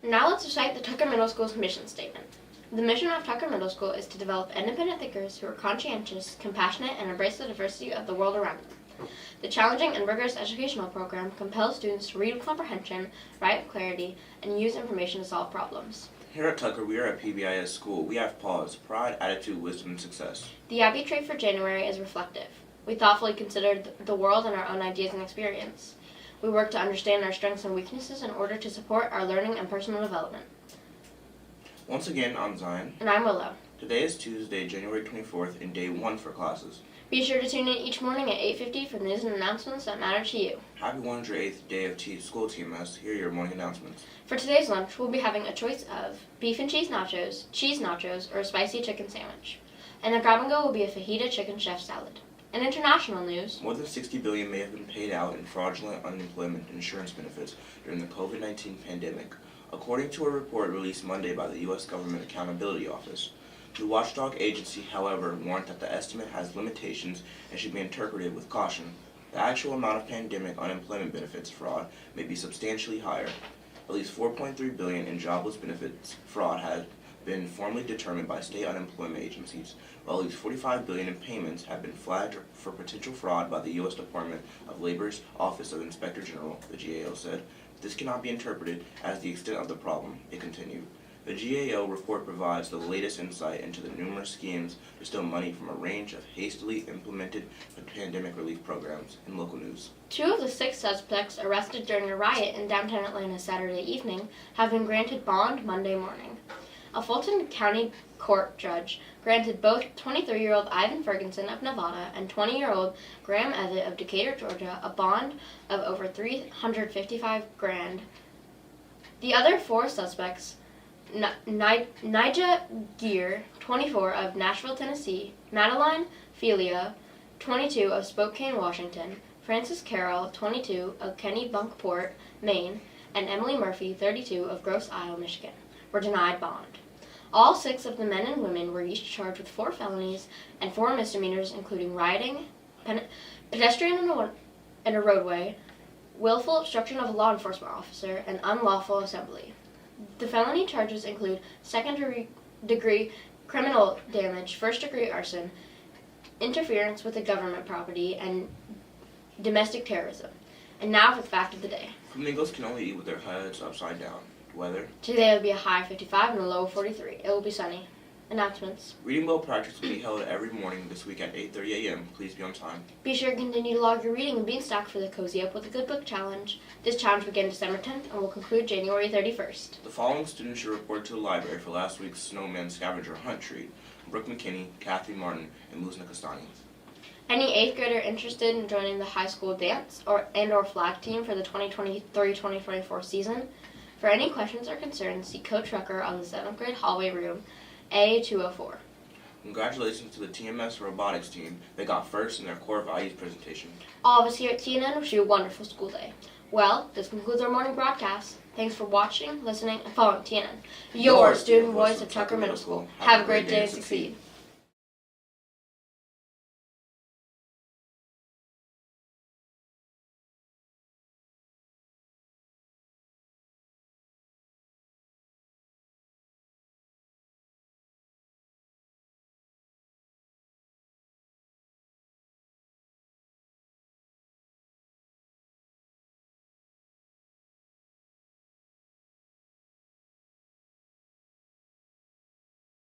Now let's recite the Tucker Middle School's mission statement. The mission of Tucker Middle School is to develop independent thinkers who are conscientious, compassionate, and embrace the diversity of the world around them. The challenging and rigorous educational program compels students to read with comprehension, write with clarity, and use information to solve problems. Here at Tucker, we are a PBIS school. We have pause, pride, attitude, wisdom, and success. The Abbey trait for January is reflective. We thoughtfully considered the world and our own ideas and experience. We work to understand our strengths and weaknesses in order to support our learning and personal development. Once again, I'm Zion. And I'm Willow. Today is Tuesday, January 24th, and day 1 for classes. Be sure to tune in each morning at 8:50 for news and announcements that matter to you. Happy 108th day of school TMS. Here are your morning announcements. For today's lunch, we'll be having a choice of beef and cheese nachos, or a spicy chicken sandwich. And the grab and go will be a fajita chicken chef salad. In international news, More than $60 billion may have been paid out in fraudulent unemployment insurance benefits during the COVID-19 pandemic, according to a report released Monday by the U.S. Government Accountability Office. The watchdog agency, however, warned that the estimate has limitations and should be interpreted with caution. The actual amount of pandemic unemployment benefits fraud may be substantially higher. At least $4.3 billion in jobless benefits fraud has been formally determined by state unemployment agencies, while at least $45 billion in payments have been flagged for potential fraud by the U.S. Department of Labor's Office of Inspector General, the GAO said. This cannot be interpreted as the extent of the problem, it continued. The GAO report provides the latest insight into the numerous schemes to steal money from a range of hastily implemented pandemic relief programs. In local news, 2 of the 6 suspects arrested during a riot in downtown Atlanta Saturday evening have been granted bond Monday morning. A Fulton County Court judge granted both 23-year-old Ivan Ferguson of Nevada and 20-year-old Graham Evitt of Decatur, Georgia, a bond of over $355,000. The other 4 suspects, Nija Gear, 24, of Nashville, Tennessee; Madeline Felia, 22, of Spokane, Washington; Francis Carroll, 22, of Kennebunkport, Maine; and Emily Murphy, 32, of Grosse Isle, Michigan, were denied bond. All 6 of the men and women were each charged with 4 felonies and 4 misdemeanors, including rioting, pedestrian in a roadway, willful obstruction of a law enforcement officer, and unlawful assembly. The felony charges include second-degree criminal damage, first-degree arson, interference with a government property, and domestic terrorism. And now for the fact of the day. flamingos can only eat with their heads upside down. Weather. Today will be a high of 55 and a low of 43. It will be sunny. Announcements. Reading Well practice will be held every morning this week at 8:30 a.m. Please be on time. Be sure to continue to log your reading and Beanstalk for the Cozy Up with a Good Book Challenge. This challenge began December 10th and will conclude January 31st. The following students should report to the library for last week's Snowman Scavenger Hunt treat: Brooke McKinney, Kathy Martin, and Muzna Kastani. Any 8th grader interested in joining the high school dance or flag team for the 2023-2024 season? For any questions or concerns, see Coach Rucker on the 7th grade hallway room, A204. Congratulations to the TMS robotics team. They got first in their core values presentation. All of us here at TNN wish you a wonderful school day. Well, this concludes our morning broadcast. Thanks for watching, listening, and following TNN, your student voice of Tucker Middle School. Have a great day and succeed.